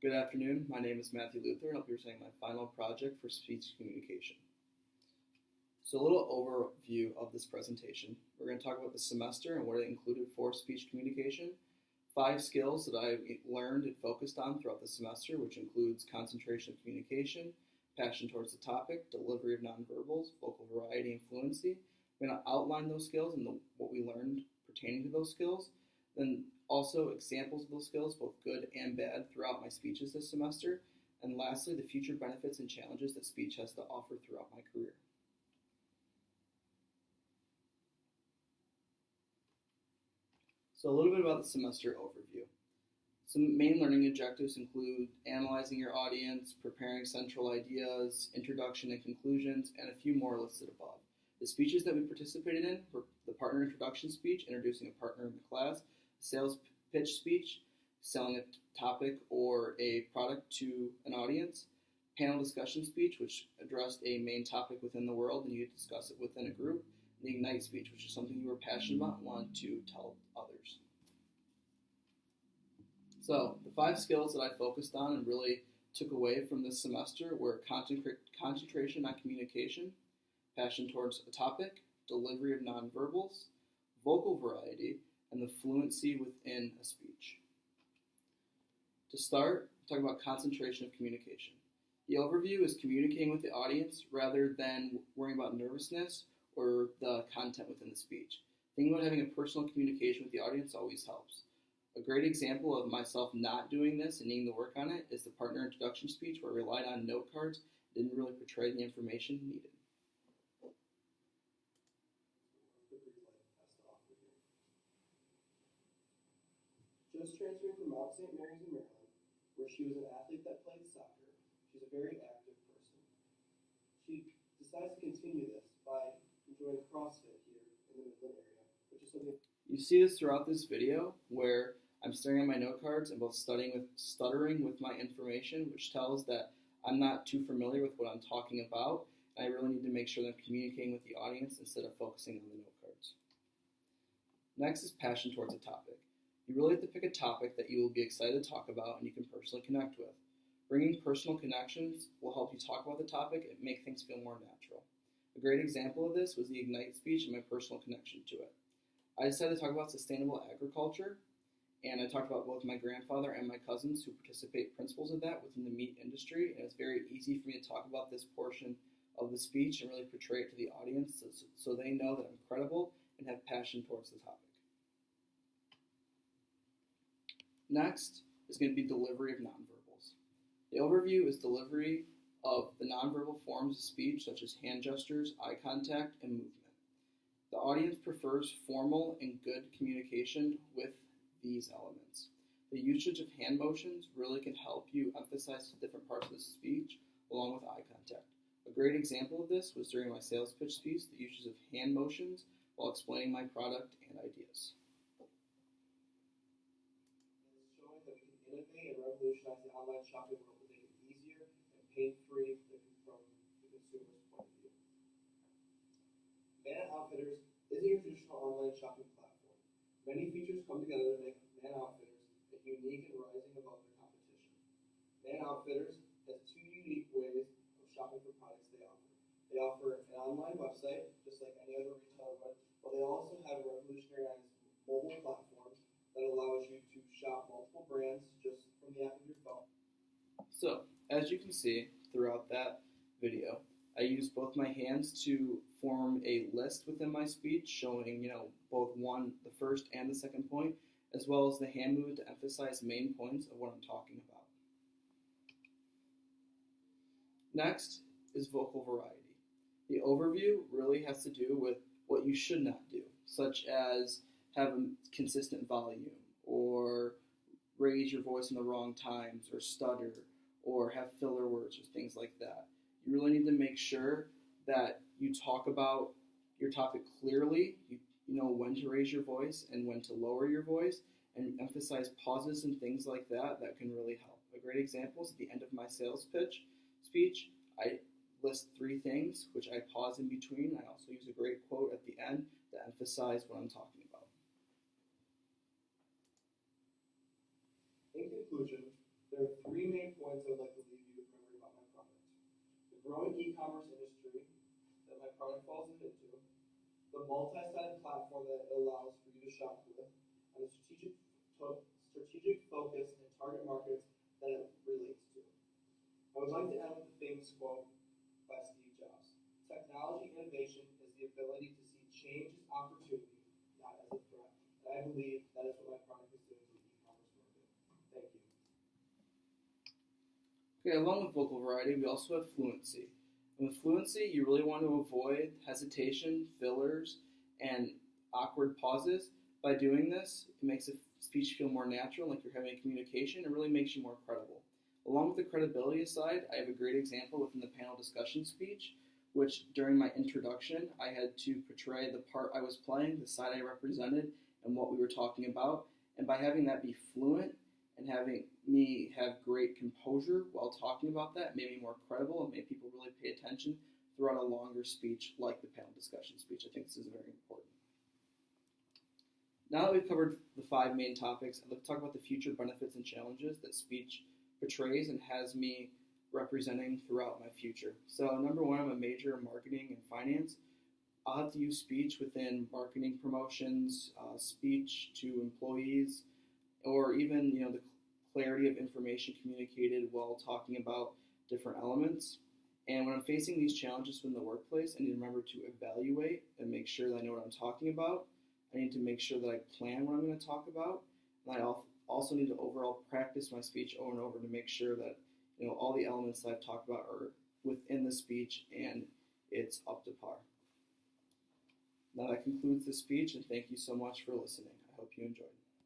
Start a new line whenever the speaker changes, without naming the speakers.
Good afternoon. My name is Matthew Luther, and I'll be presenting my final project for speech communication. So a little overview of this presentation. We're going to talk about the semester and what it included for speech communication, 5 skills that I learned and focused on throughout the semester, which includes concentration of communication, passion towards the topic, delivery of nonverbals, vocal variety, and fluency. We're going to outline those skills and what we learned pertaining to those skills. Then also examples of those skills, both good and bad, throughout my speeches this semester. And lastly, the future benefits and challenges that speech has to offer throughout my career. So a little bit about the semester overview. Some main learning objectives include analyzing your audience, preparing central ideas, introduction and conclusions, and a few more listed above. The speeches that we participated in were the partner introduction speech, introducing a partner in the class, sales pitch speech, selling a topic or a product to an audience, panel discussion speech, which addressed a main topic within the world and you discuss it within a group, and the ignite speech, which is something you were passionate about and wanted to tell others. So the 5 skills that I focused on and really took away from this semester were concentration on communication, passion towards a topic, delivery of nonverbals, vocal variety, and the fluency within a speech. To start, talk about concentration of communication. The overview is communicating with the audience rather than worrying about nervousness or the content within the speech. Thinking about having a personal communication with the audience always helps. A great example of myself not doing this and needing to work on it is the partner introduction speech where I relied on note cards and didn't really portray the information needed.
Just transferred from Mount St. Mary's in Maryland, where she was an athlete that played soccer. She's a very active person. She decides to continue this by enjoying CrossFit here in the Midland area, which is something.
You see this throughout this video where I'm staring at my note cards and both stuttering with my information, which tells that I'm not too familiar with what I'm talking about, and I really need to make sure that I'm communicating with the audience instead of focusing on the note cards. Next is passion towards a topic. You really have to pick a topic that you will be excited to talk about and you can personally connect with. Bringing personal connections will help you talk about the topic and make things feel more natural. A great example of this was the Ignite speech and my personal connection to it. I decided to talk about sustainable agriculture, and I talked about both my grandfather and my cousins who participate principles of that within the meat industry, and it's very easy for me to talk about this portion of the speech and really portray it to the audience so they know that I'm credible and have passion towards the topic. Next is going to be delivery of nonverbals. The overview is delivery of the nonverbal forms of speech such as hand gestures, eye contact, and movement. The audience prefers formal and good communication with these elements. The usage of hand motions really can help you emphasize different parts of the speech along with eye contact. A great example of this was during my sales pitch speech, the usage of hand motions while explaining my product and ideas.
Innovate and revolutionize the online shopping world to make it easier and pain-free from the consumer's point of view. Man Outfitters isn't your traditional online shopping platform. Many features come together to make Man Outfitters unique and rising above their competition. Man Outfitters has 2 unique ways of shopping for products they offer. They offer an online website, just like any other retailer would, but they also have a revolutionary mobile platform that allows you to shop multiple brands just from the app of your phone.
So, as you can see throughout that video, I used both my hands to form a list within my speech showing, both the first and the second point, as well as the hand movement to emphasize main points of what I'm talking about. Next is vocal variety. The overview really has to do with what you should not do, such as have a consistent volume, or raise your voice in the wrong times, or stutter, or have filler words, or things like that. You really need to make sure that you talk about your topic clearly. You know when to raise your voice and when to lower your voice, and emphasize pauses and things like that can really help. A great example is at the end of my sales pitch speech, I list 3 things, which I pause in between. I also use a great quote at the end to emphasize what I'm talking about.
In conclusion, there are 3 main multi-sided platform that it allows for you to shop with, and the strategic focus and target markets that it relates to. I would like to end with the famous quote by Steve Jobs. Technology innovation is the ability to see change as opportunity, not as a threat. And I believe that is what my product is doing to the e-commerce market. Thank you.
Okay, along with vocal variety, we also have fluency. And with fluency, you really want to avoid hesitation, fillers, and awkward pauses. By doing this, it makes the speech feel more natural, like you're having a communication. It really makes you more credible. Along with the credibility side, I have a great example within the panel discussion speech, which during my introduction, I had to portray the part I was playing, the side I represented, and what we were talking about. And by having that be fluent and having me have great composure while talking about that made me more credible and made people really pay attention throughout a longer speech like the panel discussion speech. I think this is very important. Now that we've covered the 5 main topics, I'd like to talk about the future benefits and challenges that speech portrays and has me representing throughout my future. So number 1, I'm a major in marketing and finance. I'll have to use speech within marketing promotions, speech to employees, or even the clarity of information communicated while talking about different elements. And when I'm facing these challenges within the workplace, I need to remember to evaluate and make sure that I know what I'm talking about. I need to make sure that I plan what I'm going to talk about. And I also need to overall practice my speech over and over to make sure that all the elements that I've talked about are within the speech and it's up to par. Now that concludes the speech, and thank you so much for listening. I hope you enjoyed.